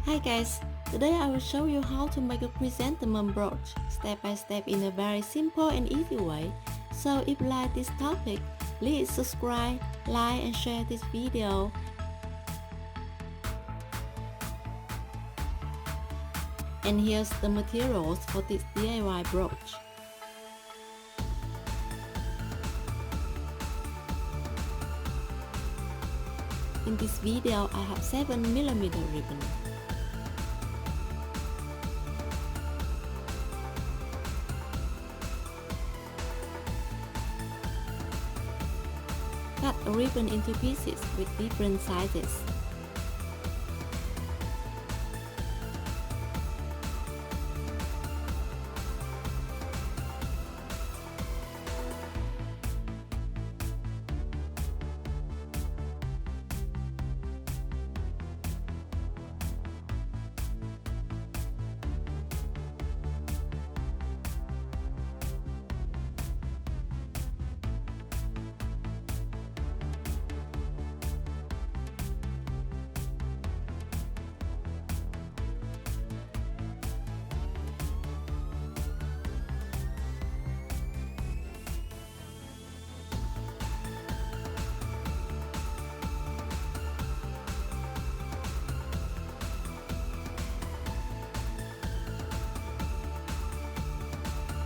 Hi guys, today I will show you how to make a chrysanthemum brooch step by step in a very simple and easy way. So if you like this topic, please subscribe, like and share this video. And here's the materials for this DIY brooch. In this video, I have 7mm ribbon. Cut a ribbon into pieces with different sizes.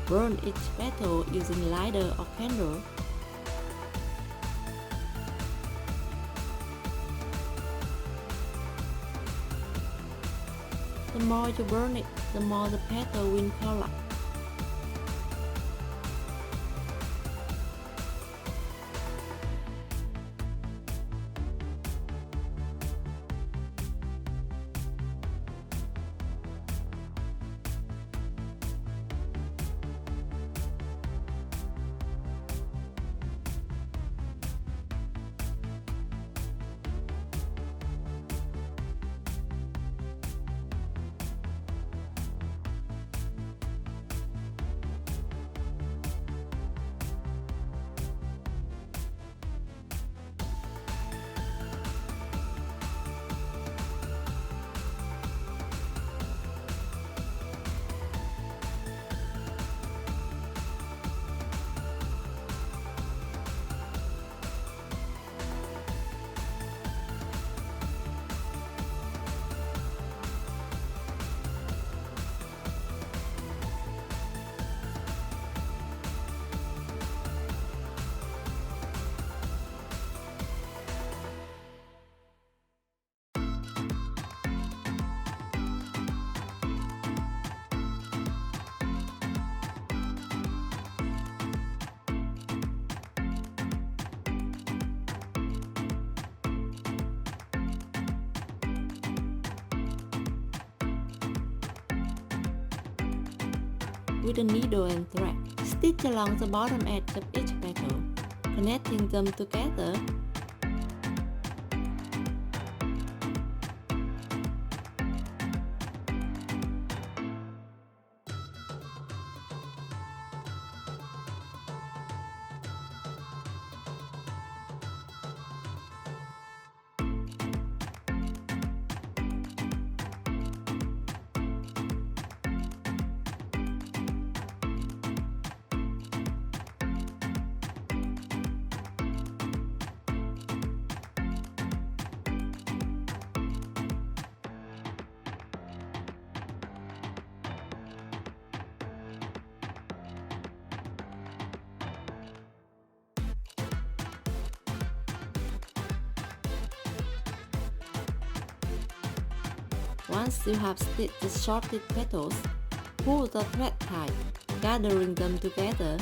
Burn each petal using lighter or candle. The more you burn it, the more the petal will color. With a needle and thread, stitch along the bottom edge of each petal, connecting them together. Once you have stitched the shorted petals, pull the thread tight, gathering them together.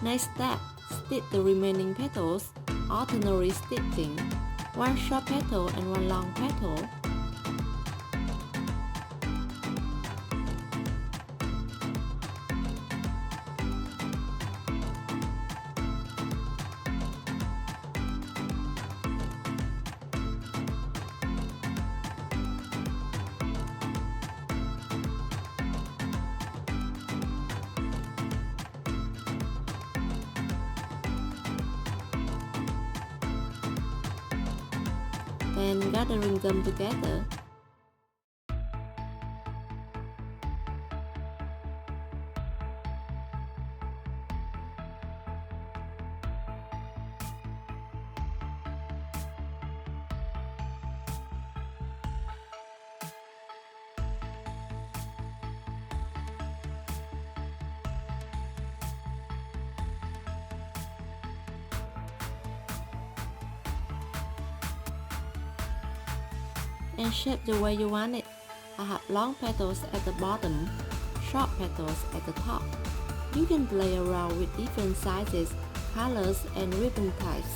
Next step, stitch the remaining petals, alternately stitching, one short petal and one long petal. then gathering them together. And shape the way you want it. I have long petals at the bottom, short petals at the top. You can play around with different sizes, colors, and ribbon types.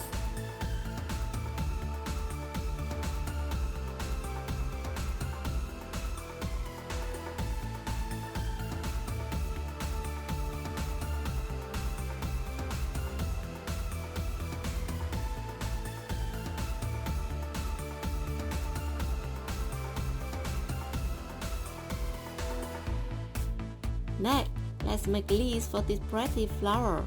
Next, let's make leaves for this pretty flower.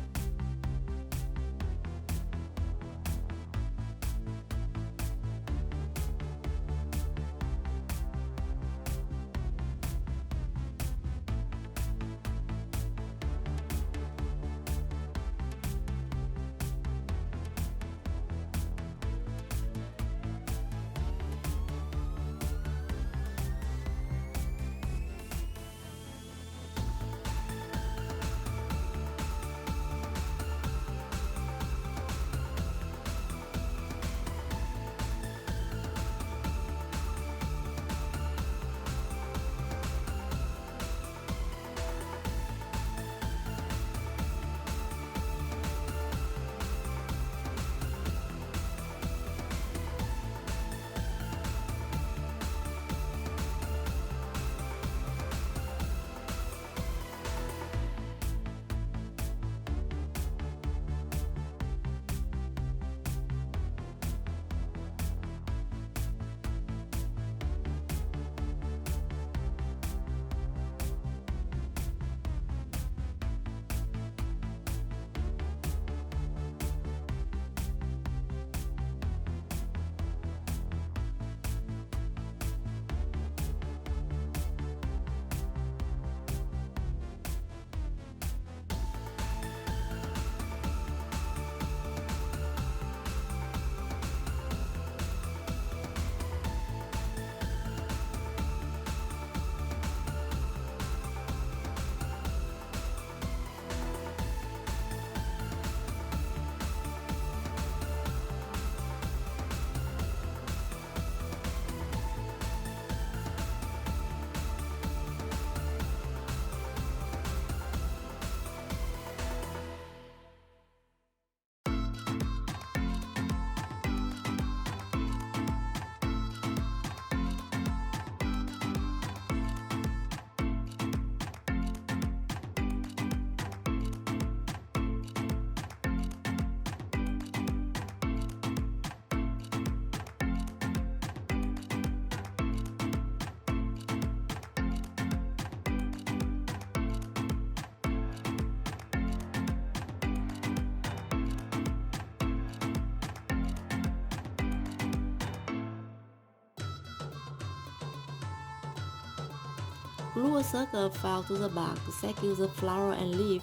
Glue a circle file to the bark to secure the flower and leaf.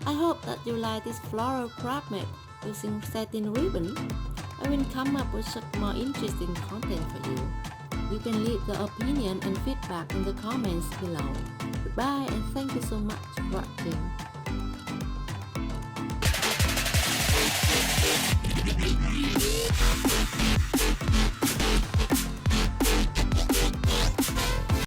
I hope that you like this floral craft made using satin ribbon. I will come up with such more interesting content for you. You can leave the opinion and feedback in the comments below. Goodbye and thank you so much for watching.